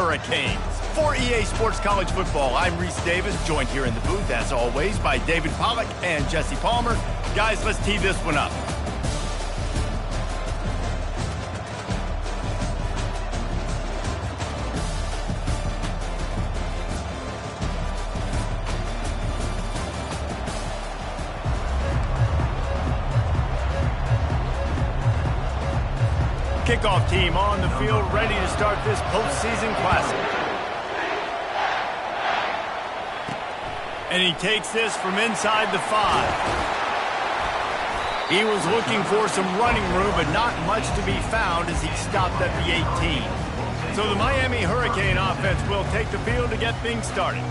Hurricanes. For EA Sports College Football, I'm Reese Davis, joined here in the booth, as always, by David Pollack and Jesse Palmer. Guys, let's tee this one up. Kickoff team on the field, ready to start this postseason classic. And he takes this from inside the 5. He was looking for some running room, but not much to be found as he stopped at the 18. So the Miami Hurricane offense will take the field to get things started.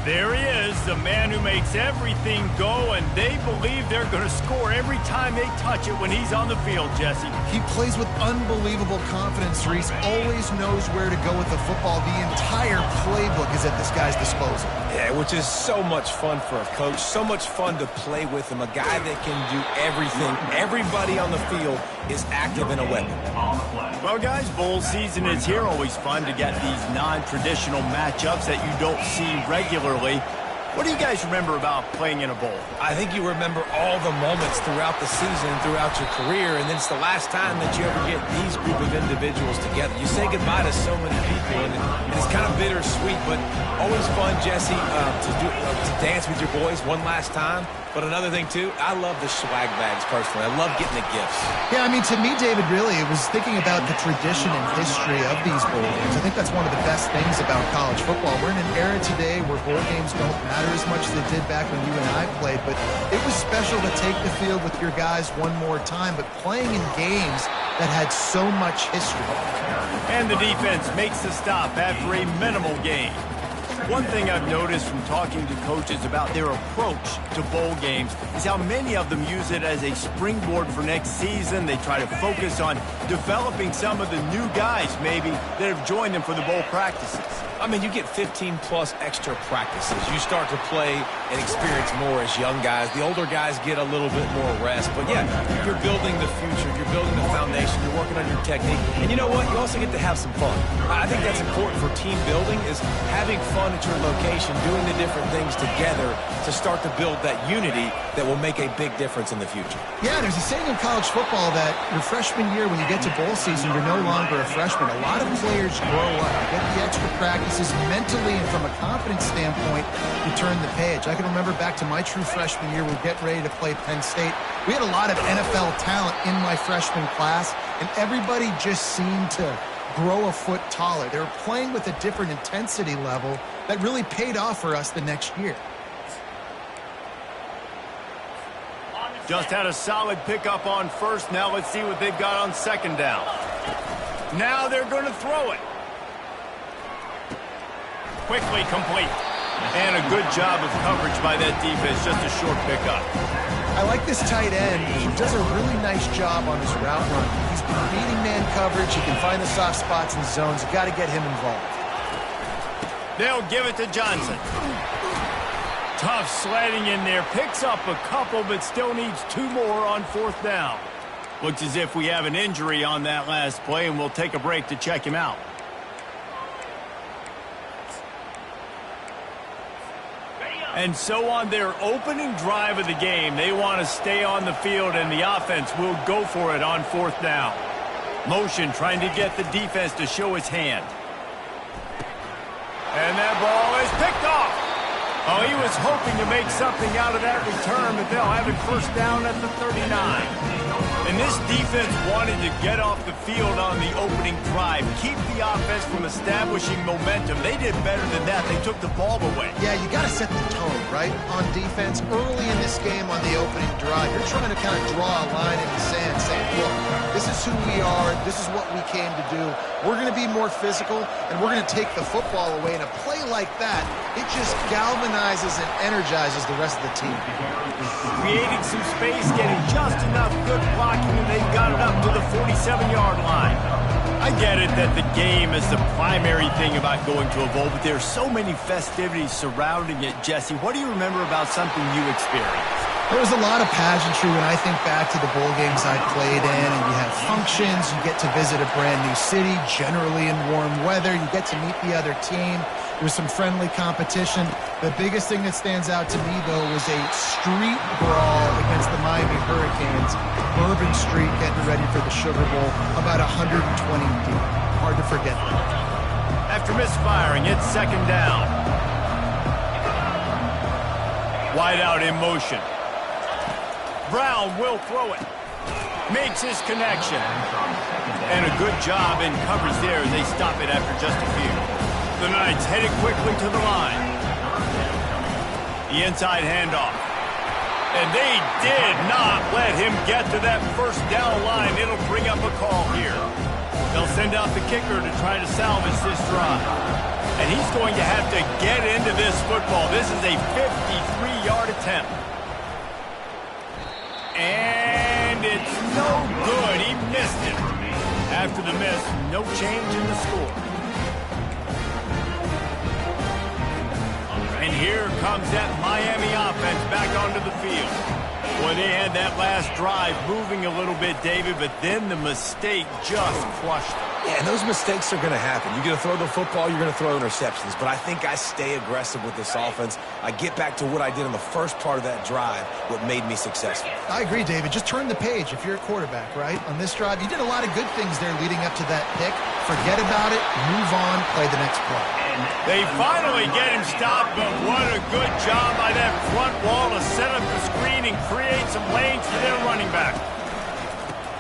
There he is, the man who makes everything go, and they believe they're going to score every time they touch it when he's on the field, Jesse. He plays with unbelievable confidence, Reese. Always knows where to go with the football. The entire playbook is at this guy's disposal. Yeah, which is so much fun for a coach, so much fun to play with him, a guy that can do everything. Everybody on the field is active in a weapon. Well, guys, bowl season is here. Always fun to get these non-traditional matchups that you don't see regularly. What do you guys remember about playing in a bowl? I think you remember all the moments throughout the season, throughout your career, and it's the last time that you ever get these group of individuals together. You say goodbye to so many people, and it's kind of bittersweet, but always fun, Jesse, to dance with your boys one last time. But another thing, too, I love the swag bags, personally. I love getting the gifts. Yeah, I mean, to me, David, really, it was thinking about the tradition and history of these bowl games. I think that's one of the best things about college football. We're in an era today where bowl games don't matter as much as they did back when you and I played, but it was special to take the field with your guys one more time, but playing in games that had so much history. And the defense makes the stop after a minimal gain. One thing I've noticed from talking to coaches about their approach to bowl games is how many of them use it as a springboard for next season. They try to focus on developing some of the new guys, maybe, that have joined them for the bowl practices. I mean, you get 15-plus extra practices. You start to play and experience more as young guys. The older guys get a little bit more rest. But, yeah, you're building the future. You're building the foundation. You're working on your technique. And you know what? You also get to have some fun. I think that's important for team building, is having fun at your location, doing the different things together to start to build that unity that will make a big difference in the future. Yeah, there's a saying in college football that your freshman year, when you get to bowl season, you're no longer a freshman. A lot of players grow up, get the extra practices mentally, and from a confidence standpoint, you turn the page. I can remember back to my true freshman year, we're getting ready to play Penn State. We had a lot of NFL talent in my freshman class, and everybody just seemed to grow a foot taller. They were playing with a different intensity level that really paid off for us the next year. Just had a solid pickup on first. Now let's see what they've got on second down. Now they're going to throw it. Quickly complete. And a good job of coverage by that defense. Just a short pickup. I like this tight end. He does a really nice job on his route run. He's beating man coverage. He can find the soft spots and zones. You got to get him involved. They'll give it to Johnson. Tough sledding in there. Picks up a couple, but still needs 2 more on fourth down. Looks as if we have an injury on that last play, and we'll take a break to check him out. And so on their opening drive of the game, they want to stay on the field, and the offense will go for it on fourth down. Motion trying to get the defense to show his hand. And that ball is picked off. Oh, he was hoping to make something out of that return, but they'll have it first down at the 39. And this defense wanted to get off the field on the opening drive, keep the offense from establishing momentum. They did better than that. They took the ball away. Yeah, you got to set the tone, right, on defense. Early in this game on the opening drive, you're trying to kind of draw a line in the sand, saying, look, this is who we are. This is what we came to do. We're going to be more physical, and we're going to take the football away. And a play like that, it just galvanizes and energizes the rest of the team. Creating some space, getting just enough good blocking, and they got it up to the 47-yard line. I get it that the game is the primary thing about going to a bowl, but there's so many festivities surrounding it, Jesse. What do you remember about something you experienced? There was a lot of pageantry when I think back to the bowl games I played in, and you have functions, you get to visit a brand new city, generally in warm weather, you get to meet the other team. There was some friendly competition. The biggest thing that stands out to me, though, was a street brawl against the Miami Hurricanes. Bourbon Street getting ready for the Sugar Bowl, about 120 deep. Hard to forget that. After misfiring, it's second down. Wide out in motion. Brown will throw it. Makes his connection. And a good job in coverage there as they stop it after just a few. The Knights headed quickly to the line. The inside handoff. And they did not let him get to that first down line. It'll bring up a call here. They'll send out the kicker to try to salvage this drive. And he's going to have to get into this football. This is a 53-yard attempt. And it's no good. He missed it. After the miss, no change in the score. And here comes that Miami offense back onto the field. Boy, they had that last drive moving a little bit, David, but then the mistake just crushed them. Yeah, and those mistakes are going to happen. You're going to throw the football, you're going to throw interceptions. But I think I stay aggressive with this offense. I get back to what I did in the first part of that drive, what made me successful. I agree, David. Just turn the page if you're a quarterback, right? On this drive, you did a lot of good things there leading up to that pick. Forget about it, move on, play the next play. They finally get him stopped, but what a good job by that front wall to set up the screen and create some lanes for their running back.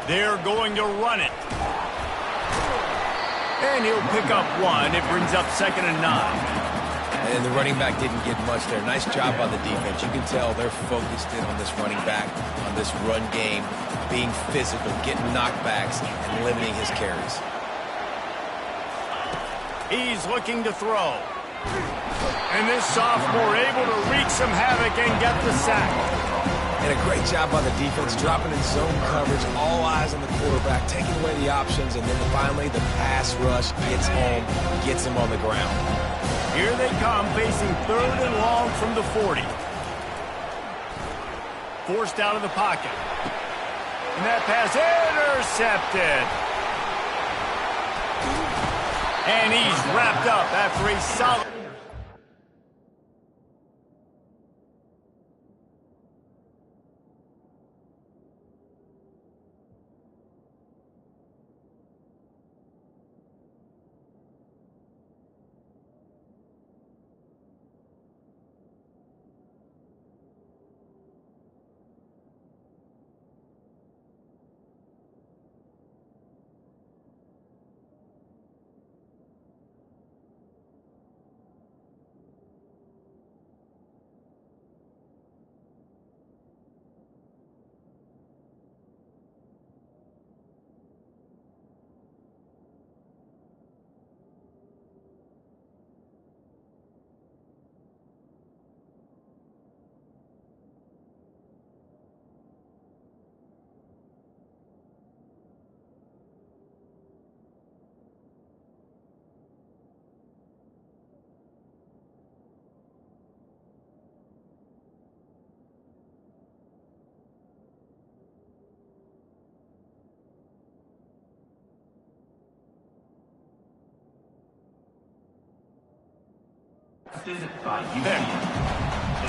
They're going to run it. And he'll pick up one. It brings up 2nd and 9. And the running back didn't get much there. Nice job by the defense. You can tell they're focused in on this running back, on this run game, being physical, getting knockbacks, and limiting his carries. He's looking to throw. And this sophomore able to wreak some havoc and get the sack. And a great job by the defense, dropping in zone coverage, all eyes on the quarterback, taking away the options, and then finally the pass rush gets home, gets him on the ground. Here they come, facing 3rd and long from the 40. Forced out of the pocket. And that pass intercepted. And he's wrapped up after a solid...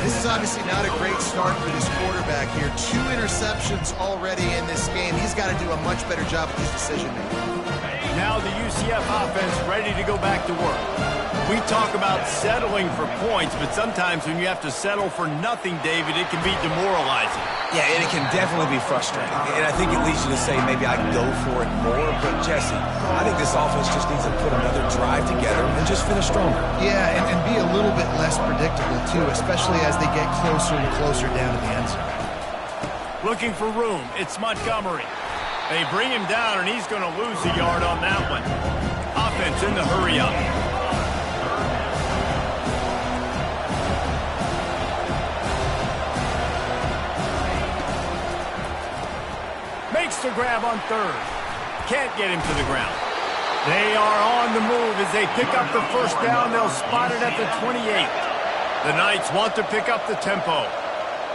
This is obviously not a great start for this quarterback here. 2 interceptions already in this game. He's got to do a much better job with his decision-making. Now the UCF offense ready to go back to work. We talk about settling for points, but sometimes when you have to settle for nothing, David, it can be demoralizing. Yeah, and it can definitely be frustrating. And I think it leads you to say maybe I go for it more. But, Jesse, I think this offense just needs to put another drive together and just finish stronger. Yeah, and be a little bit less predictable, too, especially as they get closer and closer down to the end zone. Looking for room. It's Montgomery. They bring him down, and he's going to lose a yard on that one. Offense in the hurry-up. Makes the grab on 3rd. Can't get him to the ground. They are on the move as they pick up the first down. They'll spot it at the 28. The Knights want to pick up the tempo.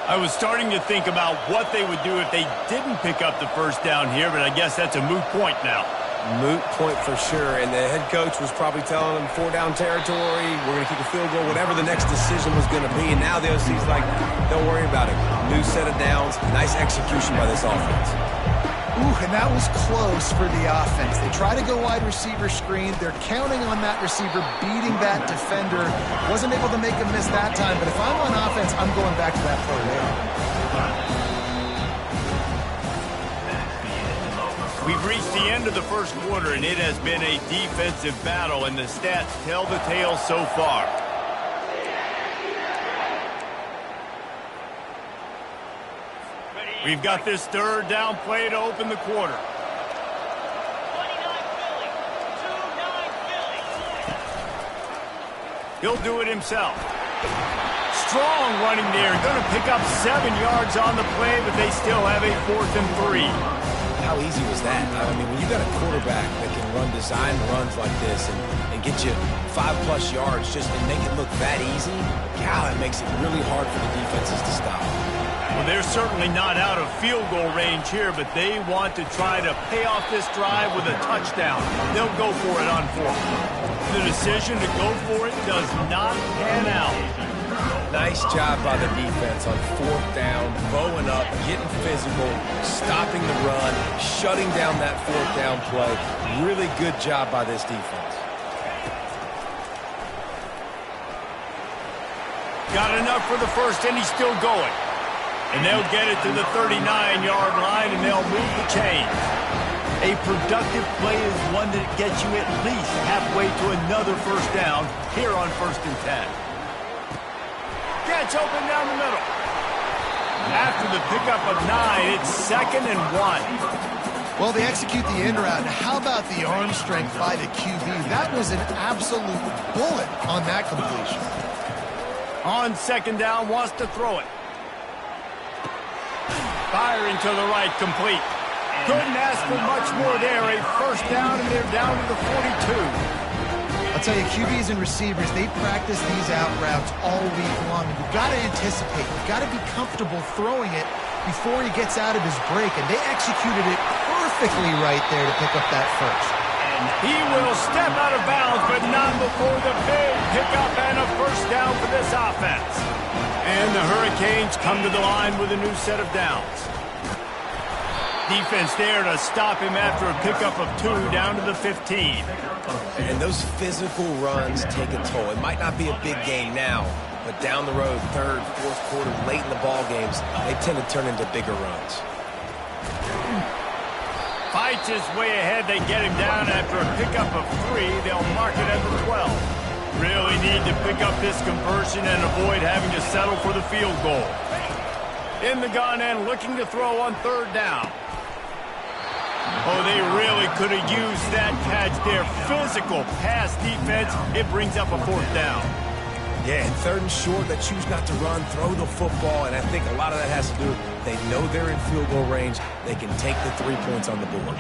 I was starting to think about what they would do if they didn't pick up the first down here, but I guess that's a moot point now. Moot point for sure, and the head coach was probably telling them 4-down territory, we're going to kick a field goal, whatever the next decision was going to be, and now the OC's like, don't worry about it. New set of downs, nice execution by this offense. Ooh, and that was close for the offense. They try to go wide receiver screen. They're counting on that receiver beating that defender. Wasn't able to make a miss that time, but if I'm on offense, I'm going back to that play there. We've reached the end of the first quarter, and it has been a defensive battle, and the stats tell the tale so far. We've got this third down play to open the quarter. He'll do it himself. Strong running there. Going to pick up 7 yards on the play, but they still have a 4th and 3. How easy was that? I mean, when you got a quarterback that can run design runs like this and get you 5+ yards just and make it look that easy, God, it makes it really hard for the defenses to stop. Well, they're certainly not out of field goal range here, but they want to try to pay off this drive with a touchdown. They'll go for it on 4th. The decision to go for it does not pan out. Nice job by the defense on 4th down, bowing up, getting physical, stopping the run, shutting down that 4th down play. Really good job by this defense. Got enough for the first, and he's still going. And they'll get it to the 39-yard line, and they'll move the chains. A productive play is one that gets you at least halfway to another first down here on 1st and 10. Gets open down the middle. After the pickup of 9, it's 2nd and 1. Well, they execute the in route. How about the arm strength by the QB? That was an absolute bullet on that completion. On 2nd down, wants to throw it. Firing to the right, complete. Couldn't ask for much more there. A first down, and they're down to the 42. I'll tell you, QBs and receivers, they practice these out routes all week long. And you've got to anticipate. You've got to be comfortable throwing it before he gets out of his break. And they executed it perfectly right there to pick up that first. And he will step out of bounds, but not before the big pickup and a first down for this offense. And the Hurricanes come to the line with a new set of downs. Defense there to stop him after a pickup of 2 down to the 15. And those physical runs take a toll. It might not be a big game now, but down the road, 3rd, 4th quarter, late in the ball games, they tend to turn into bigger runs. Fights his way ahead. They get him down after a pickup of 3. They'll mark it at the 12. Really need to pick up this conversion and avoid having to settle for the field goal. In the gun and looking to throw on 3rd down. Oh, they really could have used that catch there. Physical pass defense. It brings up a 4th down. Yeah, and 3rd and short, they choose not to run, throw the football, and I think a lot of that has to do with they know they're in field goal range. They can take the 3 points on the board.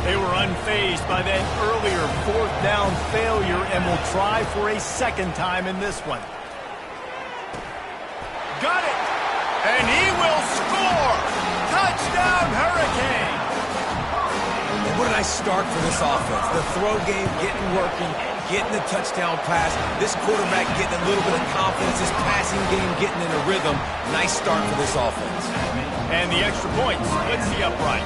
They were unfazed by that earlier 4th down failure and will try for a 2nd time in this one. Got it! And he will score! Touchdown, Hurricane! What a nice start for this offense. The throw game getting working, getting the touchdown pass. This quarterback getting a little bit of confidence. This passing game getting in a rhythm. Nice start for this offense. And the extra point splits the upright.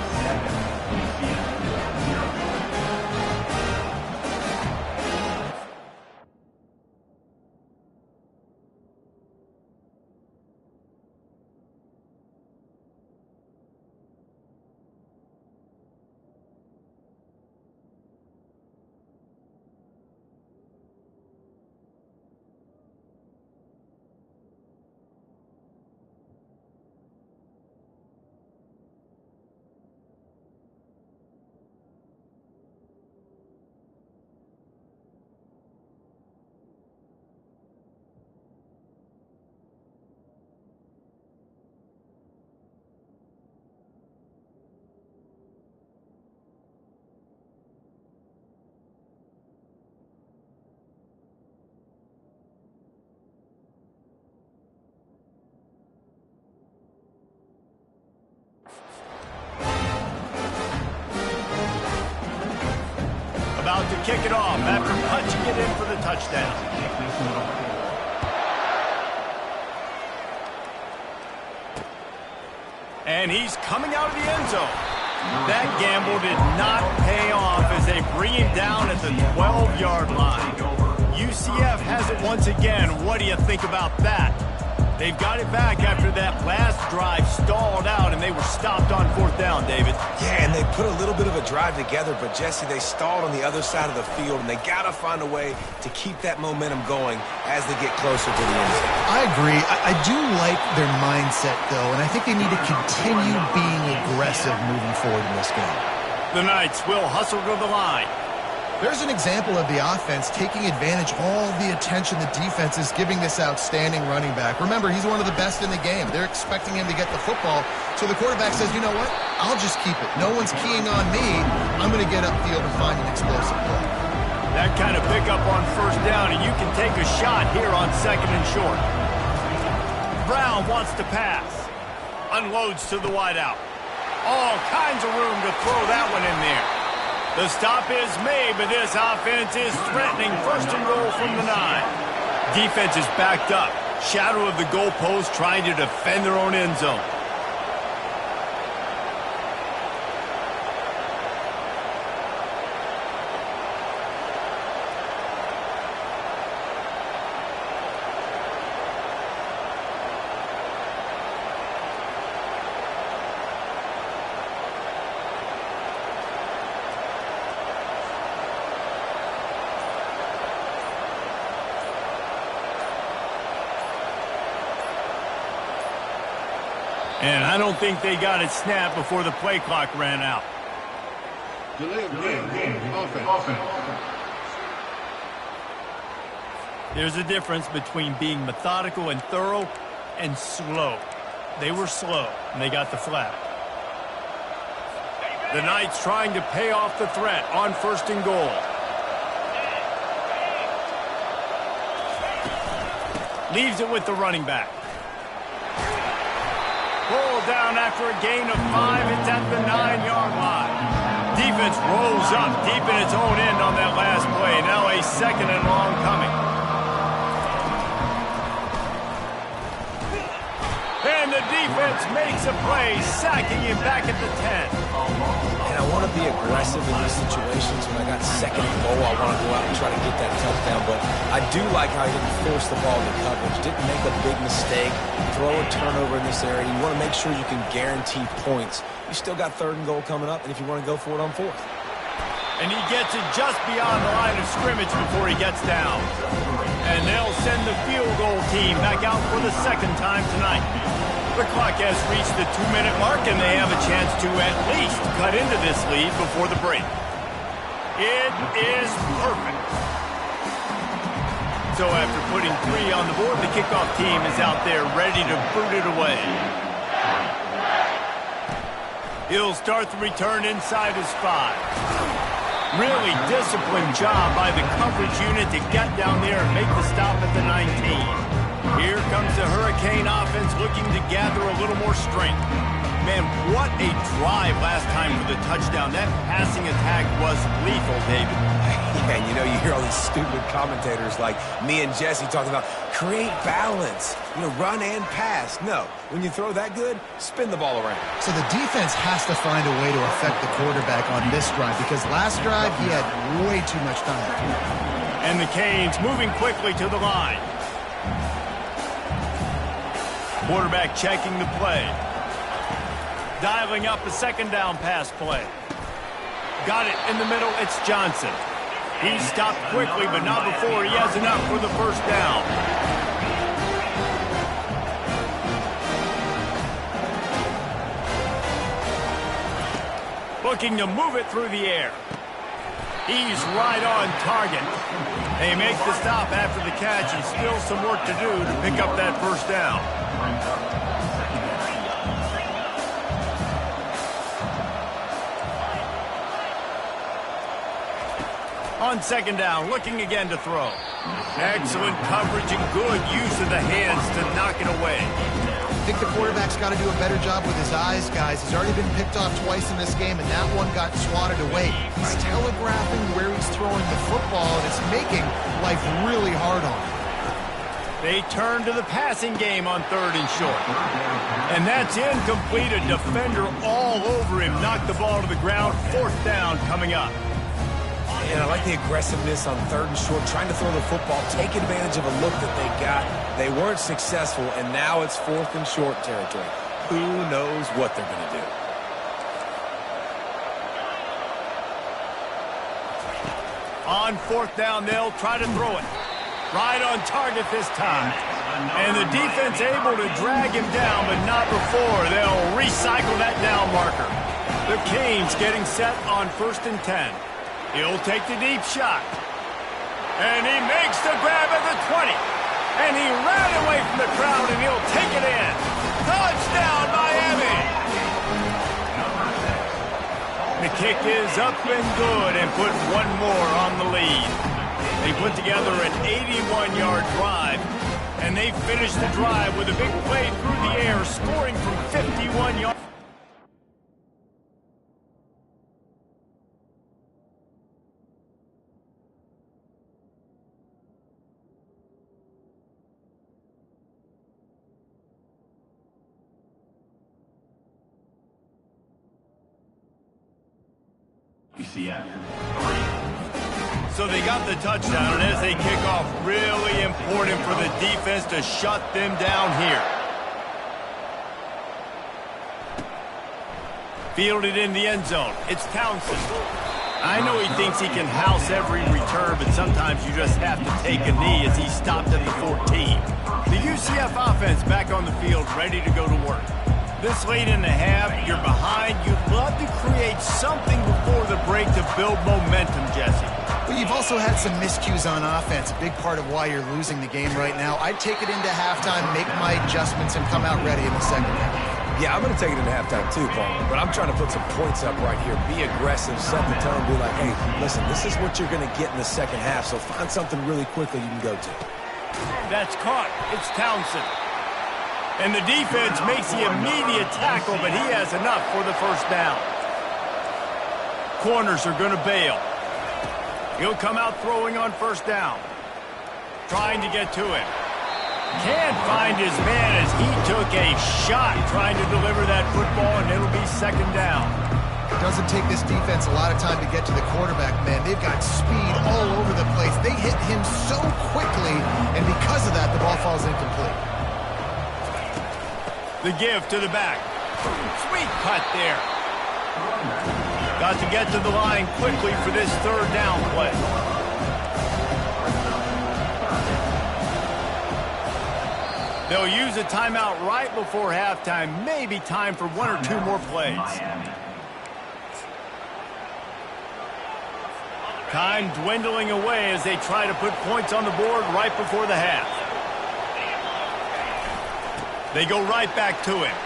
kick it off after punching it in for the touchdown. And he's coming out of the end zone. That gamble did not pay off as they bring him down at the 12-yard line. UCF has it once again. What do you think about that? They've got it back after that last drive stalled out, and they were stopped on 4th down, David. Yeah, and they put a little bit of a drive together, but, Jesse, they stalled on the other side of the field, and they got to find a way to keep that momentum going as they get closer to the end zone. I agree. I do like their mindset, though, and I think they need to continue being aggressive moving forward in this game. The Knights will hustle to the line. There's an example of the offense taking advantage of all the attention the defense is giving this outstanding running back. Remember, he's one of the best in the game. They're expecting him to get the football, so the quarterback says, you know what, I'll just keep it. No one's keying on me. I'm going to get upfield and find an explosive play. That kind of pickup on 1st down, and you can take a shot here on 2nd and short. Brown wants to pass. Unloads to the wideout. All kinds of room to throw that one in there. The stop is made, but this offense is threatening 1st and goal from the 9. Defense is backed up. Shadow of the goalpost trying to defend their own end zone. And I don't think they got it snapped before the play clock ran out. Delay of game. Offense. There's a difference between being methodical and thorough and slow. They were slow, and they got the flag. The Knights trying to pay off the threat on 1st and goal. Leaves it with the running back. Pulled down after a gain of 5. It's at the 9-yard line. Defense rolls up deep in its own end on that last play. Now a 2nd and long coming. And the defense makes a play, sacking him back at the 10. And I want to be aggressive in these situations. When I got 2nd and goal, I want to go out and try to get that touchdown. But I do like how he didn't force the ball into coverage, didn't make a big mistake, throw a turnover in this area. You want to make sure you can guarantee points. You still got 3rd and goal coming up, and if you want to go for it on 4th. And he gets it just beyond the line of scrimmage before he gets down. And they'll send the field goal team back out for the 2nd time tonight. The clock has reached the 2-minute mark, and they have a chance to at least cut into this lead before the break. It is perfect. So after putting 3 on the board, the kickoff team is out there ready to boot it away. He'll start the return inside his 5. Really disciplined job by the coverage unit to get down there and make the stop at the 19. Here comes the Hurricane offense looking to gather a little more strength. Man, what a drive last time for the touchdown. That passing attack was lethal, David. Yeah, and you know, you hear all these stupid commentators like me and Jesse talking about create balance, run and pass. No, when you throw that good, spin the ball around. So the defense has to find a way to affect the quarterback on this drive because last drive he had way too much time. And the Canes moving quickly to the line. Quarterback checking the play. Dialing up a 2nd down pass play. Got it in the middle. It's Johnson. He stopped quickly, but not before he has enough for the 1st down. Looking to move it through the air. He's right on target. They make the stop after the catch, and still some work to do to pick up that 1st down. On 2nd down, looking again to throw. Excellent coverage and good use of the hands to knock it away. I think the quarterback's got to do a better job with his eyes, guys. He's already been picked off twice in this game, and that one got swatted away. He's telegraphing where he's throwing the football, and it's making life really hard on him. They turn to the passing game on 3rd and short. And that's incomplete. A defender all over him. Knocked the ball to the ground. 4th down coming up. And I like the aggressiveness on 3rd and short, trying to throw the football, take advantage of a look that they got. They weren't successful, and now it's 4th and short territory. Who knows what they're going to do? On 4th down, they'll try to throw it. Right on target this time. And the defense able to drag him down, but not before. They'll recycle that down marker. The Canes getting set on 1st and 10. He'll take the deep shot. And he makes the grab at the 20. And he ran away from the crowd, and he'll take it in. Touchdown, Miami! The kick is up and good and put one more on the lead. They put together an 81-yard drive, and they finished the drive with a big play through the air, scoring from 51 yards. So they got the touchdown, and as they kick off, really important for the defense to shut them down here. Fielded in the end zone. It's Townsend. I know he thinks he can house every return, but sometimes you just have to take a knee as he stopped at the 14. The UCF offense back on the field, ready to go to work. This late in the half, you're behind. You'd love to create something before the break to build momentum, Jesse. Well, you've also had some miscues on offense, a big part of why you're losing the game right now. I'd take it into halftime, make my adjustments, and come out ready in the second half. Yeah, I'm going to take it into halftime too, Paul. But I'm trying to put some points up right here. Be aggressive, set the tone, be like, hey, listen, this is what you're going to get in the second half, so find something really quickly you can go to. That's caught. It's Townsend. And the defense makes the immediate tackle, but he has enough for the 1st down. Corners are going to bail. He'll come out throwing on 1st down. Trying to get to it. Can't find his man as he took a shot trying to deliver that football, and it'll be 2nd down. It doesn't take this defense a lot of time to get to the quarterback, man. They've got speed all over the place. They hit him so quickly, and because of that, the ball falls incomplete. The give to the back. Sweet cut there. Got to get to the line quickly for this 3rd down play. They'll use a timeout right before halftime. Maybe time for 1 or 2 more plays. Time dwindling away as they try to put points on the board right before the half. They go right back to him.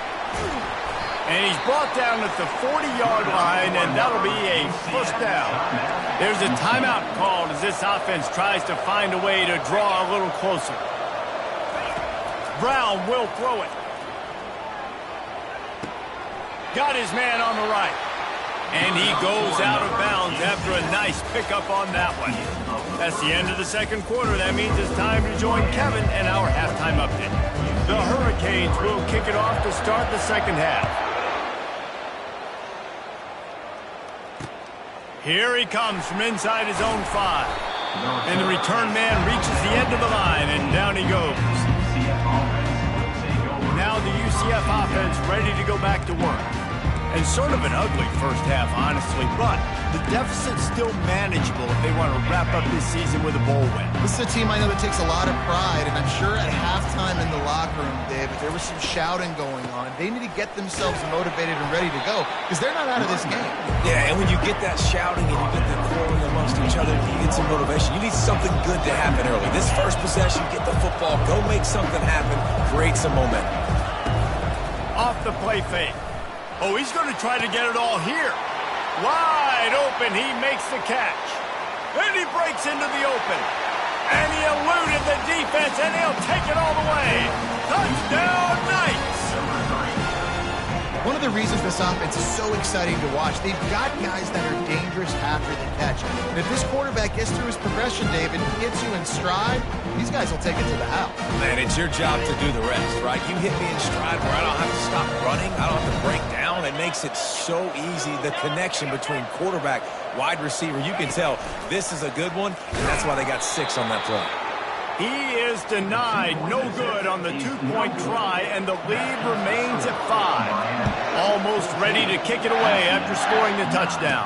And he's brought down at the 40-yard line, and that'll be a 1st down. There's a timeout called as this offense tries to find a way to draw a little closer. Brown will throw it. Got his man on the right. And he goes out of bounds after a nice pickup on that one. That's the end of the 2nd quarter. That means it's time to join Kevin and our halftime update. The Hurricanes will kick it off to start the 2nd half. Here he comes from inside his own 5. And the return man reaches the end of the line, and down he goes. Now the UCF offense ready to go back to work. And sort of an ugly 1st half, honestly, but the deficit's still manageable if they want to wrap up this season with a bowl win. This is a team I know that takes a lot of pride, and I'm sure at halftime in the locker room, Dave, if there was some shouting going on, they need to get themselves motivated and ready to go, because they're not out of this game. Yeah, and when you get that shouting and you get the quarreling amongst each other, you get some motivation. You need something good to happen early. This first possession, get the football, go make something happen, create some momentum. Off the play fake. Oh, he's going to try to get it all here. Wide open, he makes the catch. And he breaks into the open. And he eluded the defense, and he'll take it all the way. Touchdown, Knights! One of the reasons this offense is so exciting to watch, they've got guys that are dangerous after the catch. And if this quarterback gets through his progression, David, and gets you in stride, these guys will take it to the house. Man, it's your job to do the rest, right? You hit me in stride where I don't have to stop running. I don't have to break down. It makes it so easy, the connection between quarterback, wide receiver. You can tell this is a good one, and that's why they got 6 on that play. He is denied. No good on the 2-point try, and the lead remains at 5. Almost ready to kick it away after scoring the touchdown.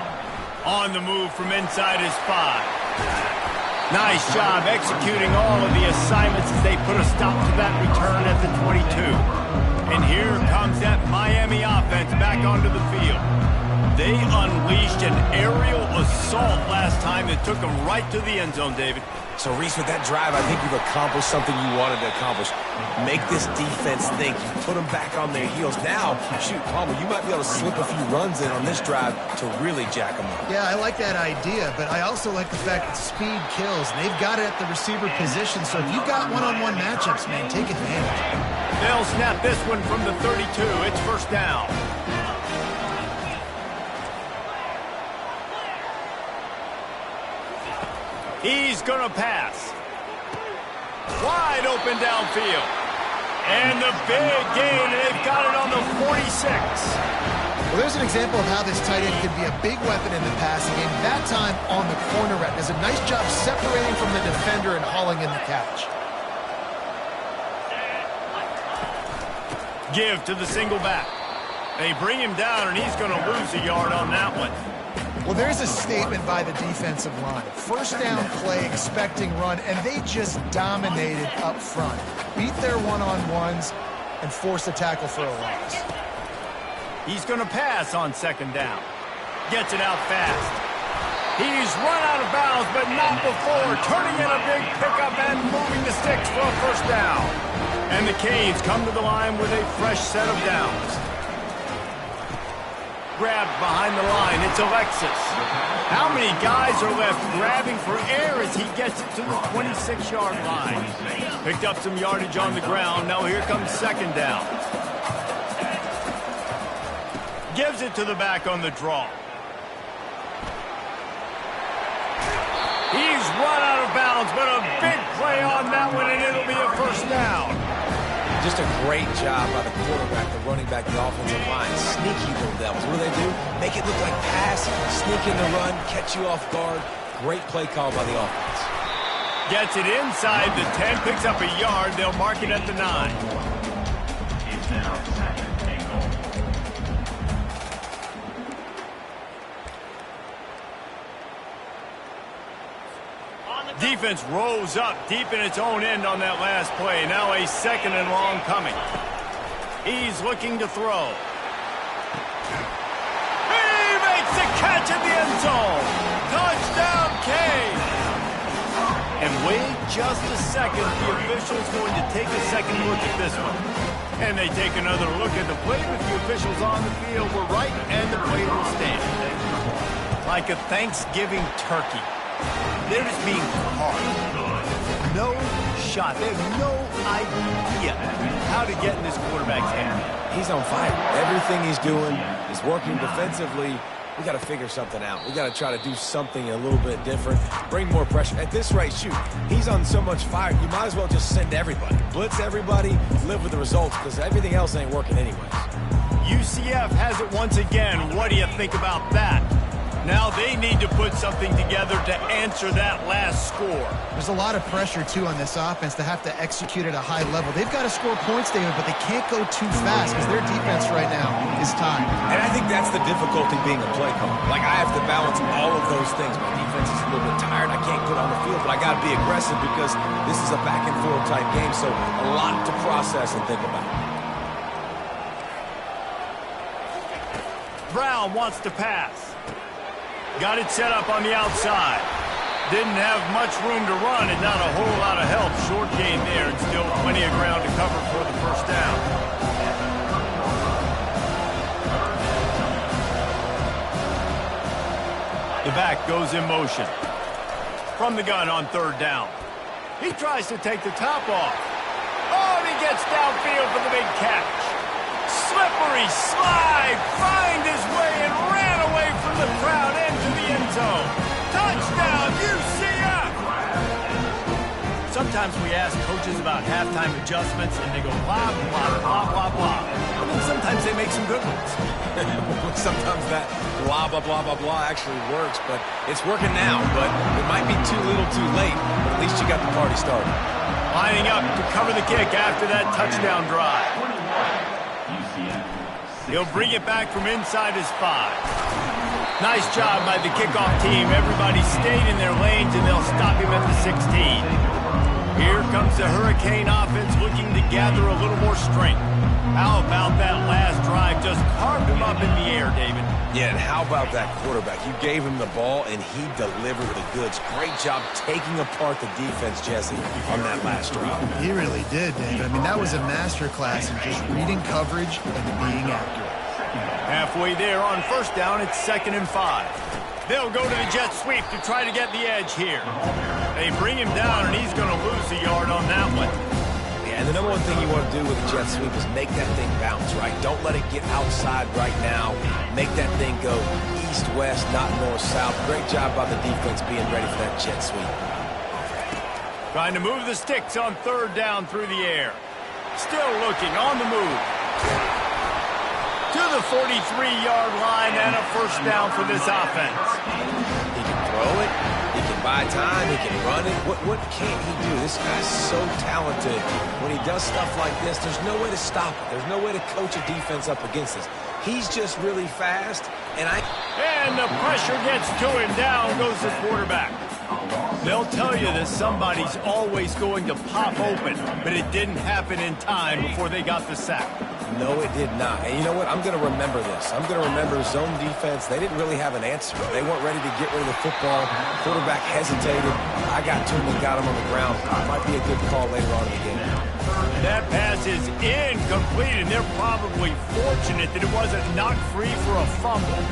On the move from inside his 5. Nice job executing all of the assignments as they put a stop to that return at the 22. And here comes that Miami offense back onto the field. They unleashed an aerial assault last time that took them right to the end zone, David. So, Reese, with that drive, I think you've accomplished something you wanted to accomplish. Make this defense think. You put them back on their heels. Now, shoot, Palmer, you might be able to slip a few runs in on this drive to really jack them up. Yeah, I like that idea, but I also like the fact that speed kills. They've got it at the receiver position, so if you've got one-on-one matchups, man, take advantage. They'll snap this one from the 32. It's first down. He's going to pass. Wide open downfield. And the big gain, they've got it on the 46. Well, there's an example of how this tight end could be a big weapon in the passing game. That time on the corner route. Does a nice job separating from the defender and hauling in the catch. Give to the single back. They bring him down, and he's going to lose a yard on that one. Well, there's a statement by the defensive line. First down play, expecting run, and they just dominated up front. Beat their one-on-ones and forced a tackle for a loss. He's going to pass on second down. Gets it out fast. He's run out of bounds, but not before. Turning in a big pickup and moving the sticks for a first down. And the Canes come to the line with a fresh set of downs. Grabbed behind the line. It's Alexis. How many guys are left grabbing for air as he gets it to the 26-yard line? Picked up some yardage on the ground. Now here comes second down. Gives it to the back on the draw. He's run out of bounds, but a big play on that one, and it'll be a first down. Just a great job by the quarterback, the running back, the offensive line. Sneaky little devils. What do? Make it look like pass, sneak in the run, catch you off guard. Great play call by the offense. Gets it inside the 10, picks up a yard. They'll mark it at the 9. Defense rose up deep in its own end on that last play. Now a second and long coming. He's looking to throw. He makes the catch at the end zone. Touchdown, Canes. And wait just a second. The official's going to take a second look at this one. And they take another look at the play, but the officials on the field were right, and the play will stand. Like a Thanksgiving turkey. They're just being caught. No shot. They have no idea how to get in this quarterback's hand. He's on fire. Everything he's doing is working defensively. We got to figure something out. We got to try to do something a little bit different. Bring more pressure. At this rate, shoot, he's on so much fire, you might as well just send everybody. Blitz everybody, live with the results, because everything else ain't working anyways. UCF has it once again. What do you think about that? Now they need to put something together to answer that last score. There's a lot of pressure, too, on this offense to have to execute at a high level. They've got to score points, David, but they can't go too fast because their defense right now is tired. And I think that's the difficulty being a play caller. Like, I have to balance all of those things. My defense is a little bit tired. I can't get on the field, but I got to be aggressive because this is a back-and-forth type game, so a lot to process and think about. Brown wants to pass. Got it set up on the outside. Didn't have much room to run and not a whole lot of help. Short gain there and still plenty of ground to cover for the first down. The back goes in motion. From the gun on third down. He tries to take the top off. Oh, and he gets downfield for the big catch. Slippery slide, find his way and ran away from the crowd into the end zone. Touchdown, UCF! Sometimes we ask coaches about halftime adjustments and they go blah, blah, blah, blah, blah. And then sometimes they make some good ones. Sometimes that blah, blah, blah, blah, blah actually works, but it's working now. But it might be too little too late, but at least you got the party started. Lining up to cover the kick after that touchdown drive. He'll bring it back from inside his 5. Nice job by the kickoff team. Everybody stayed in their lanes, and they'll stop him at the 16. Here comes the Hurricane offense looking to gather a little more strength. How about that last drive? Just carved him up in the air, David. Yeah, and how about that quarterback? You gave him the ball, and he delivered the goods. Great job taking apart the defense, Jesse, on that last drive. He really did, David. I mean, that was a masterclass in just reading coverage and being accurate. Halfway there on first down, it's 2nd and 5. They'll go to the jet sweep to try to get the edge here. They bring him down, and he's going to lose a yard on that one. Yeah, and the number one thing you want to do with a jet sweep is make that thing bounce, right? Don't let it get outside right now. Make that thing go east-west, not north-south. Great job by the defense being ready for that jet sweep. Trying to move the sticks on 3rd down through the air. Still looking on the move. To the 43-yard line and a first down for this offense. He can throw it. He can buy time. He can run it. What can't he do? This guy's so talented. When he does stuff like this, there's no way to stop it. There's no way to coach a defense up against this. He's just really fast, and the pressure gets to him. Down goes the quarterback. They'll tell you that somebody's always going to pop open, but it didn't happen in time before they got the sack. No, it did not. And you know what? I'm going to remember this. I'm going to remember zone defense. They didn't really have an answer. They weren't ready to get rid of the football. Quarterback hesitated. I got to him and got him on the ground. It might be a good call later on in the game. That pass is incomplete, and they're probably fortunate that it wasn't knocked free for a fumble.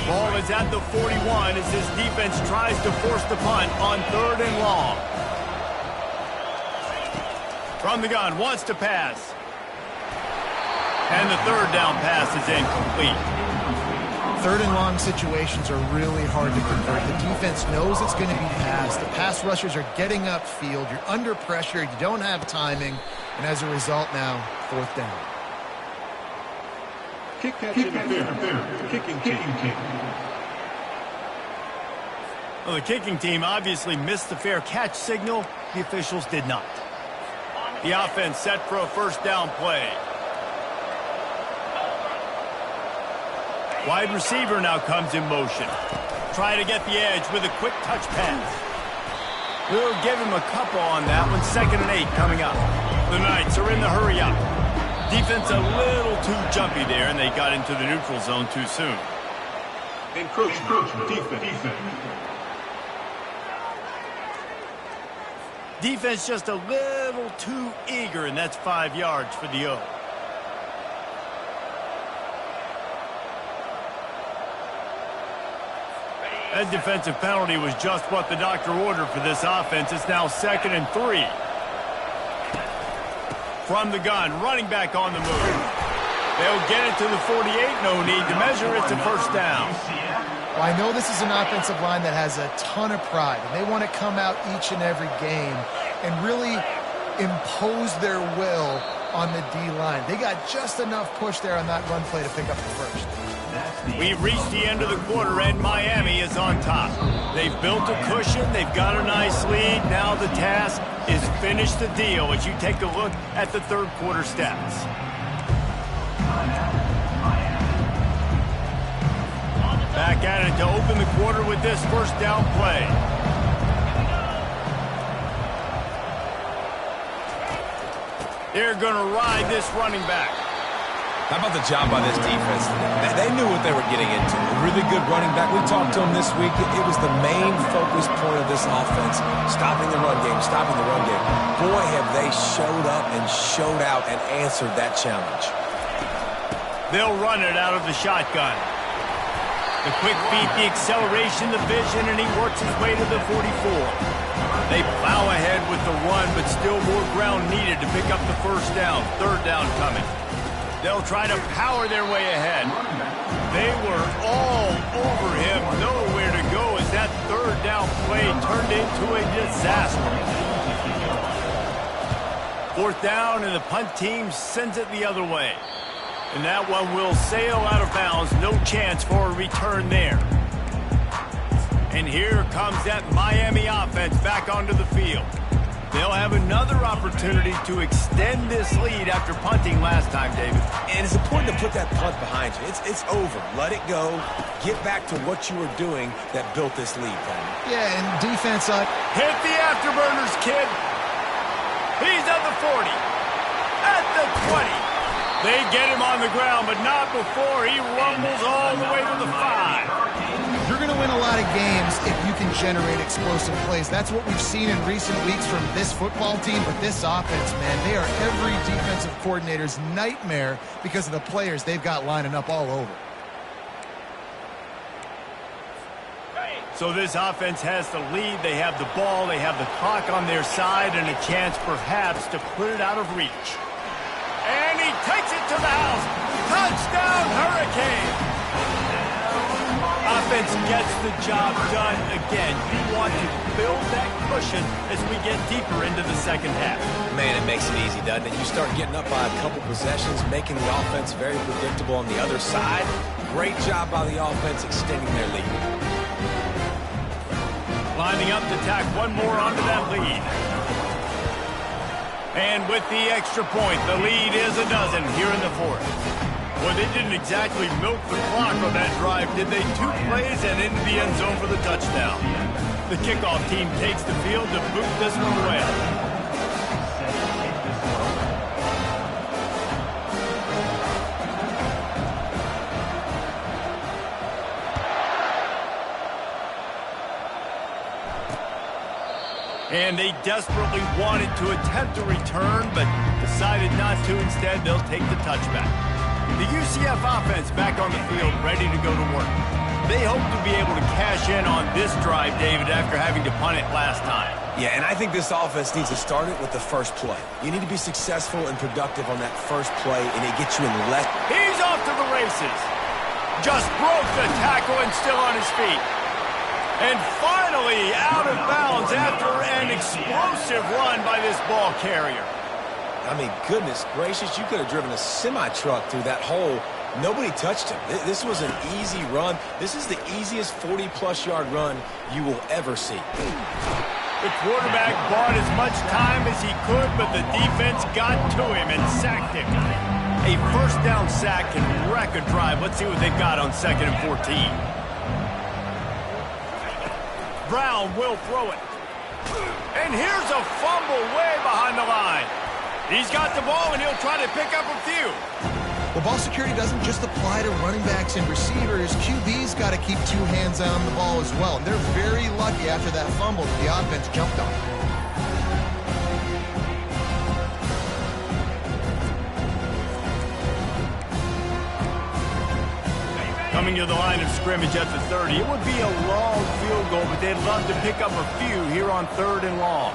Ball is at the 41 as this defense tries to force the punt on 3rd and long. From the gun, wants to pass. And the 3rd down pass is incomplete. 3rd and long situations are really hard to convert. The defense knows it's going to be passed. The pass rushers are getting upfield. You're under pressure. You don't have timing. And as a result now, 4th down. Kick catch interference. Kicking team. Well, the kicking team obviously missed the fair catch signal. The officials did not. The offense set for a first down play. Wide receiver now comes in motion. Try to get the edge with a quick touch pass. We'll give him a couple on that one. 2nd and 8 coming up. The Knights are in the hurry up. Defense a little too jumpy there, and they got into the neutral zone too soon. Encroachment. Defense. Defense just a little too eager, and that's 5 yards for the O. That defensive penalty was just what the doctor ordered for this offense. It's now 2nd and 3. From the gun, running back on the move. They'll get it to the 48. No need to measure. It's a first down. Well, I know this is an offensive line that has a ton of pride, and they want to come out each and every game and really impose their will on the D-line. They got just enough push there on that run play to pick up the first. We've reached the end of the quarter, and Miami is on top. They've built a cushion. They've got a nice lead. Now the task is finish the deal as you take a look at the 3rd quarter stats. Back at it to open the quarter with this first down play. They're going to ride this running back. How about the job by this defense? They knew what they were getting into. A really good running back. We talked to him this week. It was the main focus point of this offense. Stopping the run game. Boy, have they showed up and showed out and answered that challenge. They'll run it out of the shotgun. The quick feet, the acceleration, the vision, and he works his way to the 44. They plow ahead with the run, but still more ground needed to pick up the first down. Third down coming. They'll try to power their way ahead. They were all over him, nowhere to go as that third down play turned into a disaster. Fourth down, and the punt team sends it the other way. And that one will sail out of bounds. No chance for a return there. And here comes that Miami offense back onto the field. They'll have another opportunity to extend this lead after punting last time, David. And it's important to put that punt behind you. It's over. Let it go. Get back to what you were doing that built this lead, Tom. Yeah, and defense on. Hit the afterburners, kid. He's at the 40. At the 20. They get him on the ground, but not before he rumbles all the way to the 5. You're going to win a lot of games if you can generate explosive plays. That's what we've seen in recent weeks from this football team, but this offense, man, they are every defensive coordinator's nightmare because of the players they've got lining up all over. So this offense has the lead. They have the ball. They have the clock on their side and a chance perhaps to put it out of reach. And he takes it to the house. Touchdown, Hurricane. Offense gets the job done again. You want to build that cushion as we get deeper into the second half. Man, it makes it easy, doesn't it? You start getting up by a couple possessions, making the offense very predictable on the other side. Great job by the offense extending their lead. Lining up to tack one more onto that lead. And with the extra point, the lead is a dozen here in the fourth. Well, they didn't exactly milk the clock on that drive, did they? 2 plays and into the end zone for the touchdown. The kickoff team takes the field to boot this one away. And they desperately wanted to attempt a return, but decided not to. Instead, they'll take the touchback. The UCF offense back on the field, ready to go to work. They hope to be able to cash in on this drive, David, after having to punt it last time. Yeah, and I think this offense needs to start it with the first play. You need to be successful and productive on that first play, and it gets you in less. He's off to the races. Just broke the tackle and still on his feet. And finally out of bounds after an explosive run by this ball carrier. I mean, goodness gracious, you could have driven a semi-truck through that hole. Nobody touched him. This was an easy run. This is the easiest 40-plus yard run you will ever see. The quarterback bought as much time as he could, but the defense got to him and sacked him. A first down sack can wreck a drive. Let's see what they've got on 2nd and 14. Brown will throw it. And here's a fumble way behind the line. He's got the ball, and he'll try to pick up a few. Well, ball security doesn't just apply to running backs and receivers. QB's got to keep 2 hands on the ball as well. And they're very lucky after that fumble that the offense jumped on. Coming to the line of scrimmage at the 30. It would be a long field goal, but they'd love to pick up a few here on 3rd and long.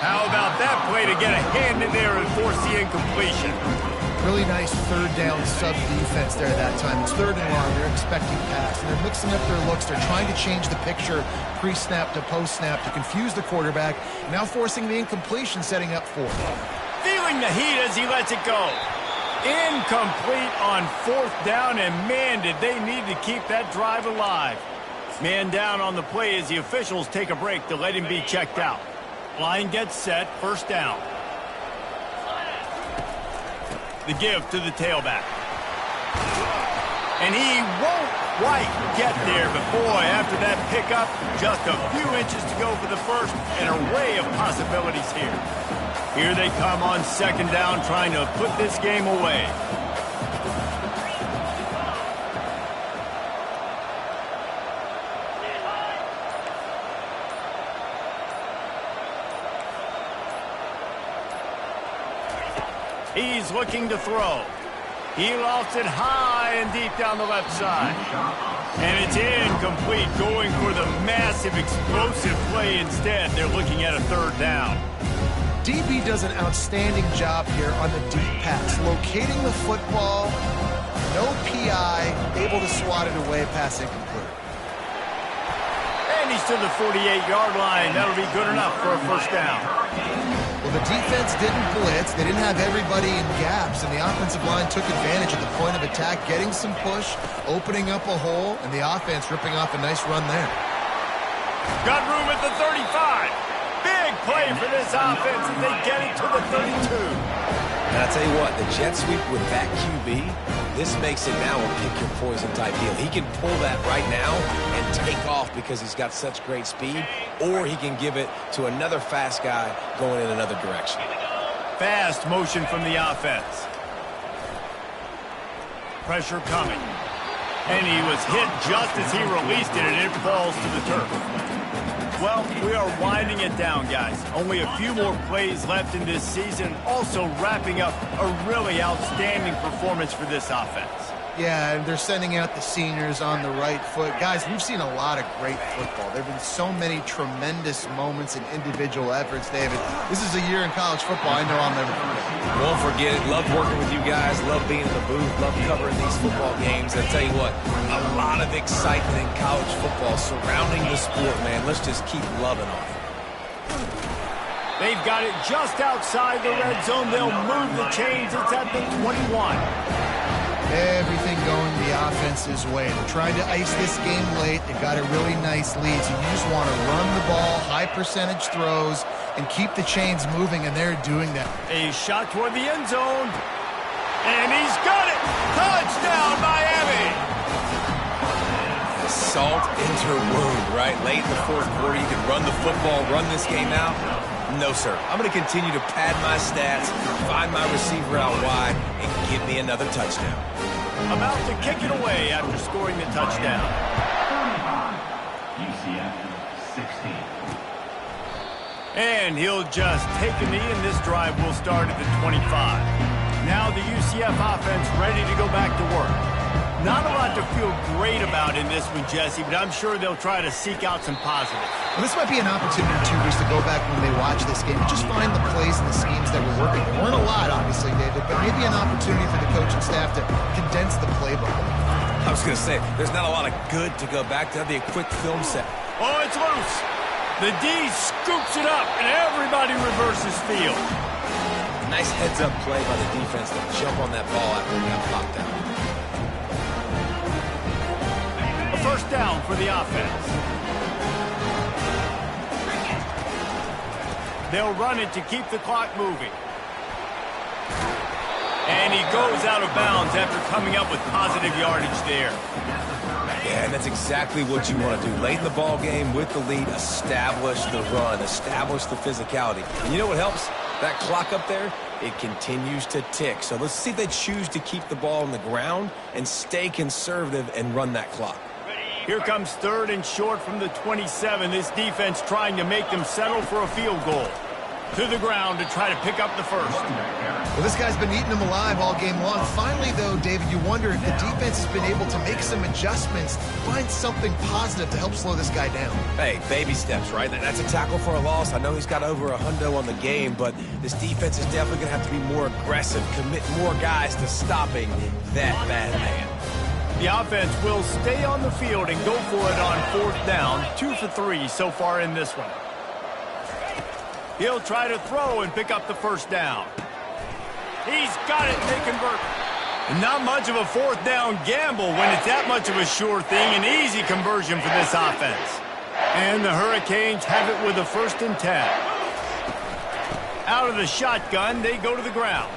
How about that play to get a hand in there and force the incompletion? Really nice 3rd down sub defense there that time. It's 3rd and long. They're expecting pass, and they're mixing up their looks. They're trying to change the picture pre-snap to post-snap to confuse the quarterback. Now forcing the incompletion, setting up 4th. Feeling the heat as he lets it go. Incomplete on 4th down, and man, did they need to keep that drive alive. Man down on the play as the officials take a break to let him be checked out. Line gets set, 1st down. The give to the tailback. And he won't quite get there, but boy, after that pickup, just a few inches to go for the first, an array of possibilities here. Here they come on 2nd down, trying to put this game away. He's looking to throw. He lofts it high and deep down the left side. And it's incomplete, going for the massive, explosive play instead. They're looking at a third down. DB does an outstanding job here on the deep pass, locating the football, no PI, able to swat it away, pass incomplete. And he's to the 48-yard line. That'll be good enough for a first down. Well, the defense didn't blitz. They didn't have everybody in gaps, and the offensive line took advantage at the point of attack, getting some push, opening up a hole, and the offense ripping off a nice run there. Got room at the 35. Big play for this offense as they get it to the 32. And I'll tell you what, the jet sweep with that QB, this makes it now a pick-your-poison type deal. He can pull that right now and take off because he's got such great speed, or he can give it to another fast guy going in another direction. Fast motion from the offense. Pressure coming. And he was hit just as he released it, and it falls to the turf. Well, we are winding it down, guys. Only a few more plays left in this season, also wrapping up a really outstanding performance for this offense. Yeah, and they're sending out the seniors on the right foot. Guys, we've seen a lot of great football. There have been so many tremendous moments and individual efforts, David. This is a year in college football I know I'll never forget. Won't forget it. Love working with you guys. Love being in the booth. Love covering these football games. I'll tell you what, a lot of excitement in college football surrounding the sport, man. Let's just keep loving on it. They've got it just outside the red zone. They'll move the chains. It's at the 21. Everything going the offense's way. They're trying to ice this game late. They've got a really nice lead, so you just want to run the ball, high percentage throws, and keep the chains moving, and they're doing that. A shot toward the end zone. And he's got it! Touchdown, Miami! Salt into her wound, right? Late in the fourth quarter, you can run the football, run this game out. No, sir. I'm going to continue to pad my stats, find my receiver out wide, and give me another touchdown. About to kick it away after scoring the touchdown. UCF 16. And he'll just take a knee, and this drive will start at the 25. Now the UCF offense ready to go back to work. Not a lot to feel great about in this one, Jesse, but I'm sure they'll try to seek out some positives. Well, this might be an opportunity, too, Reese, to go back when they watch this game and just find the plays and the schemes that were working. There weren't a lot, obviously, David, but maybe an opportunity for the coaching staff to condense the playbook. I was going to say, there's not a lot of good to go back to. Have a quick film set. Oh, it's loose. The D scoops it up, and everybody reverses field. Nice heads-up play by the defense to jump on that ball after it got popped out. A first down for the offense. They'll run it to keep the clock moving. And he goes out of bounds after coming up with positive yardage there. Yeah, and that's exactly what you want to do. Late in the ball game with the lead, establish the run, establish the physicality. And you know what helps? That clock up there, it continues to tick. So let's see if they choose to keep the ball on the ground and stay conservative and run that clock. Here comes third and short from the 27. This defense trying to make them settle for a field goal. To the ground to try to pick up the first. Well, this guy's been eating them alive all game long. Finally, though, David, you wonder if the defense has been able to make some adjustments, find something positive to help slow this guy down. Hey, baby steps, right? That's a tackle for a loss. I know he's got over a hundo on the game, but this defense is definitely going to have to be more aggressive, commit more guys to stopping that bad man. The offense will stay on the field and go for it on fourth down. 2 for 3 so far in this one. He'll try to throw and pick up the first down. He's got it. They convert. Not much of a fourth down gamble when it's that much of a sure thing. An easy conversion for this offense. And the Hurricanes have it with a 1st and 10. Out of the shotgun, they go to the ground.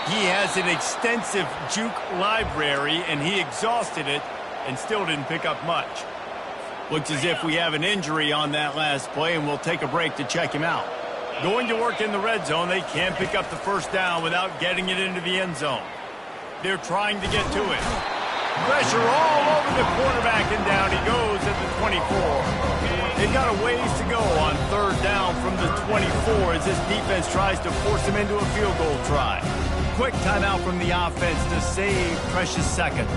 He has an extensive juke library, and he exhausted it and still didn't pick up much. Looks as if we have an injury on that last play, and we'll take a break to check him out. Going to work in the red zone, they can't pick up the first down without getting it into the end zone. They're trying to get to it. Pressure all over the quarterback, and down he goes at the 24. They've got a ways to go on third down from the 24 as this defense tries to force him into a field goal try. Quick timeout from the offense to save precious seconds.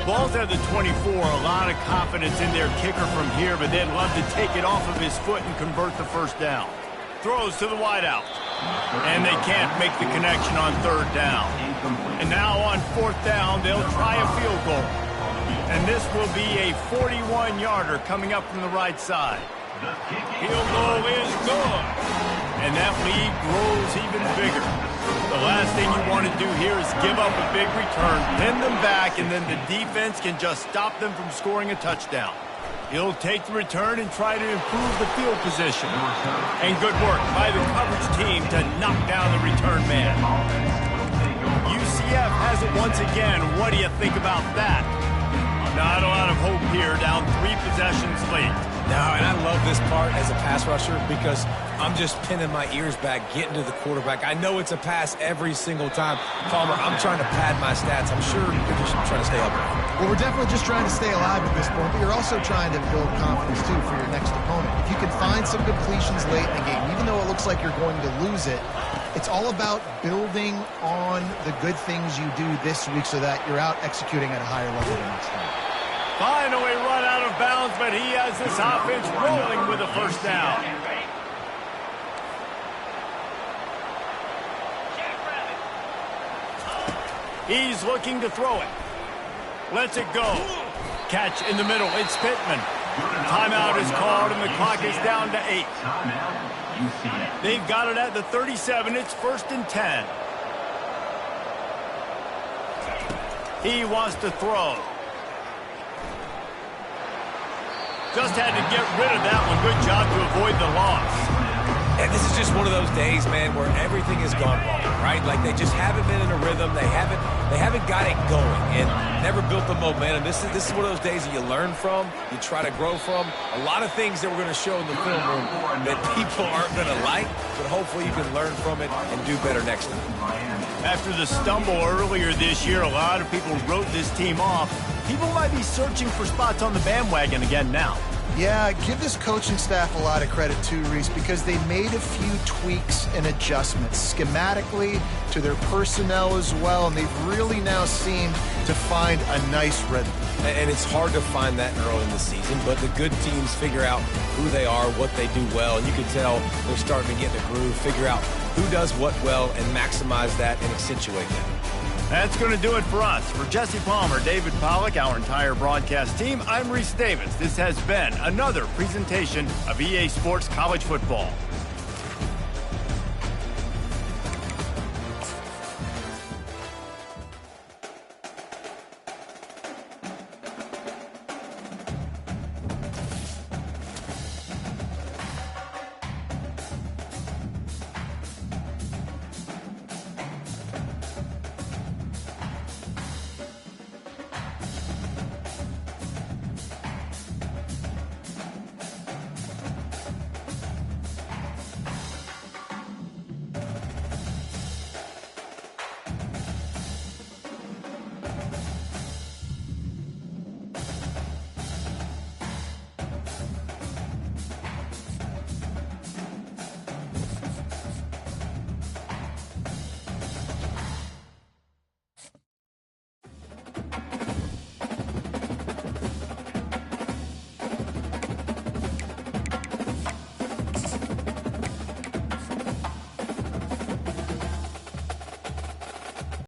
Ball's at the 24. A lot of confidence in their kicker from here, but they'd love to take it off of his foot and convert the first down. Throws to the wideout. And they can't make the connection on third down. And now on fourth down, they'll try a field goal. And this will be a 41-yarder coming up from the right side. Field goal is good. And that lead grows even bigger. The last thing you want to do here is give up a big return, pin them back, and then the defense can just stop them from scoring a touchdown. He'll take the return and try to improve the field position. And good work by the coverage team to knock down the return man. UCF has it once again. What do you think about that? Not a lot of hope here, down 3 possessions late. No, and I love this part as a pass rusher because I'm just pinning my ears back, getting to the quarterback. I know it's a pass every single time. Palmer, I'm trying to pad my stats. I'm sure you're just trying to stay upright. Well, we're definitely just trying to stay alive at this point, but you're also trying to build confidence, too, for your next opponent. If you can find some completions late in the game, even though it looks like you're going to lose it, it's all about building on the good things you do this week so that you're out executing at a higher level the next time. Finally run out of bounds, but he has this offense rolling with a first down. He's looking to throw it. Lets it go. Catch in the middle. It's Pittman. Timeout is called, and the clock is down to 8. They've got it at the 37. It's 1st and 10. He wants to throw. Just had to get rid of that one. Good job to avoid the loss. And this is just one of those days, man, where everything has gone wrong, right? Like they just haven't been in a rhythm. They haven't got it going and never built the momentum. This is one of those days that you learn from, you try to grow from. A lot of things that we're going to show in the film room that people aren't going to like, but hopefully you can learn from it and do better next time. After the stumble earlier this year, a lot of people wrote this team off. People might be searching for spots on the bandwagon again now. Yeah, give this coaching staff a lot of credit too, Reese, because they made a few tweaks and adjustments schematically to their personnel as well, and they've really now seemed to find a nice rhythm. And it's hard to find that early in the season, but the good teams figure out who they are, what they do well, and you can tell they're starting to get in the groove, figure out who does what well, and maximize that and accentuate that. That's going to do it for us. For Jesse Palmer, David Pollack, our entire broadcast team, I'm Reese Davis. This has been another presentation of EA Sports College Football.